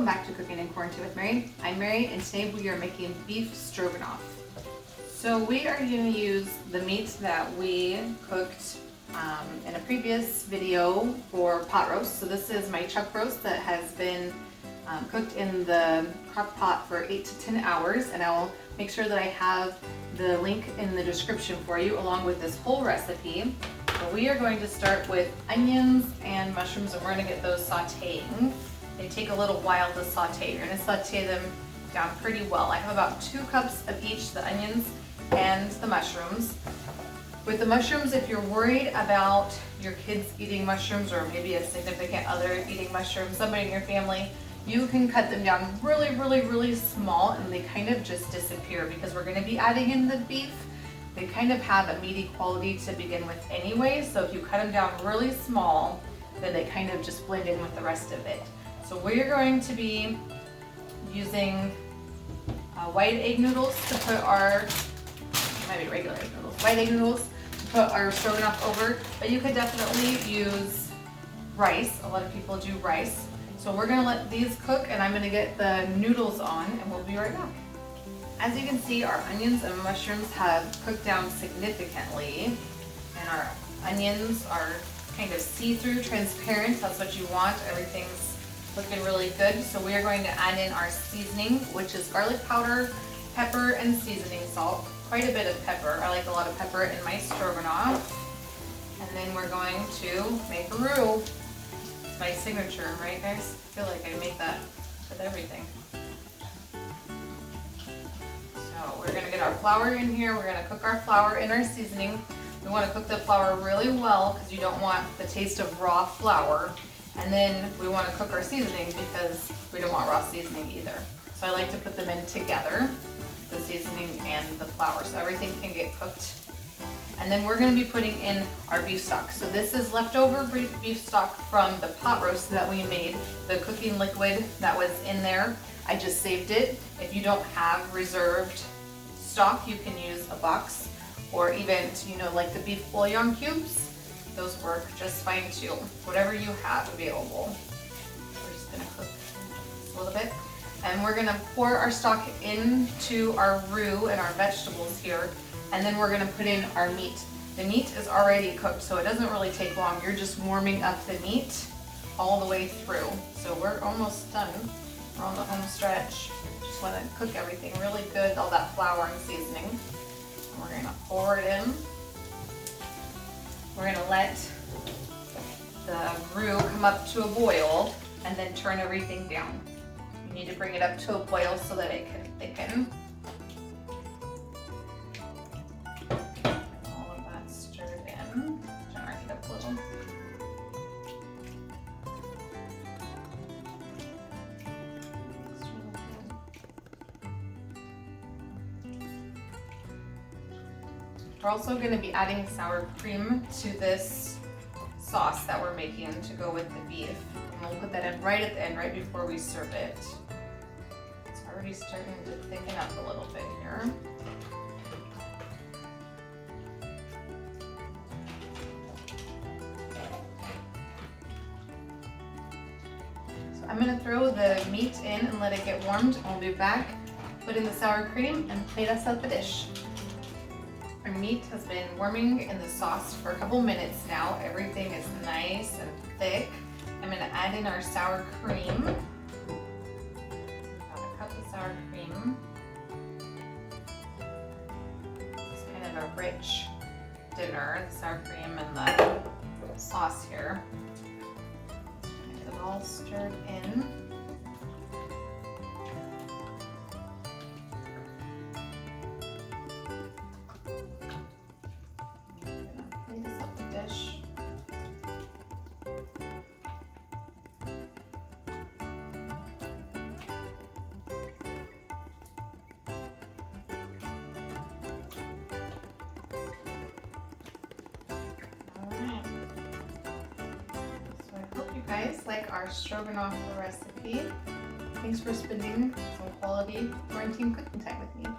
back to Cooking in Quarantine with Mary. I'm Mary, and today we are making beef stroganoff. So we are going to use the meat that we cooked in a previous video for pot roast. So this is my chuck roast that has been cooked in the crock pot for 8 to 10 hours, and I'll make sure that I have the link in the description for you along with this whole recipe. So we are going to start with onions and mushrooms, and we're going to get those sauteing. They take a little while to saute. You're going to saute them down pretty well. I have about 2 cups of each, the onions and the mushrooms. With the mushrooms, if you're worried about your kids eating mushrooms or maybe a significant other eating mushrooms, somebody in your family, you can cut them down really small and they kind of just disappear because we're going to be adding in the beef. They kind of have a meaty quality to begin with anyway, so if you cut them down really small, then they kind of just blend in with the rest of it. So we're going to be using white egg noodles to put our, might be regular egg noodles, white egg noodles to put our stroganoff over, but you could definitely use rice. A lot of people do rice. So we're gonna let these cook and I'm gonna get the noodles on and we'll be right back. As you can see, our onions and mushrooms have cooked down significantly, and our onions are kind of see-through, transparent. That's what you want. Everything's looking really good. So we are going to add in our seasoning, which is garlic powder, pepper, and seasoning salt. Quite a bit of pepper. I like a lot of pepper in my stroganoff. And then we're going to make a roux. It's my signature, right guys? I feel like I make that with everything. So we're gonna get our flour in here. We're gonna cook our flour in our seasoning. We wanna cook the flour really well because you don't want the taste of raw flour. And then we want to cook our seasoning because we don't want raw seasoning either. So I like to put them in together, the seasoning and the flour, so everything can get cooked. And then we're going to be putting in our beef stock. So this is leftover beef stock from the pot roast that we made, the cooking liquid that was in there. I just saved it. If you don't have reserved stock, you can use a box or even, like the beef bouillon cubes. Those work just fine too. Whatever you have available. We're just gonna cook a little bit. And we're gonna pour our stock into our roux and our vegetables here. And then we're gonna put in our meat. The meat is already cooked, so it doesn't really take long. You're just warming up the meat all the way through. So we're almost done. We're on the home stretch. Just wanna cook everything really good, all that flour and seasoning. And we're gonna pour it in. We're gonna let the roux come up to a boil and then turn everything down. You need to bring it up to a boil so that it can thicken. All of that stirred in. Turn our heat up a little. We're also going to be adding sour cream to this sauce that we're making to go with the beef. And we'll put that in right at the end, right before we serve it. It's already starting to thicken up a little bit here. So I'm going to throw the meat in and let it get warmed. I'll be back, put in the sour cream, and plate us out the dish. Our meat has been warming in the sauce for a couple minutes now. Everything is nice and thick. I'm going to add in our sour cream. About a cup of sour cream. It's kind of a rich dinner, the sour cream and the sauce here. Get it all stirred in. Guys, like our stroganoff recipe. Thanks for spending some quality quarantine cooking time with me.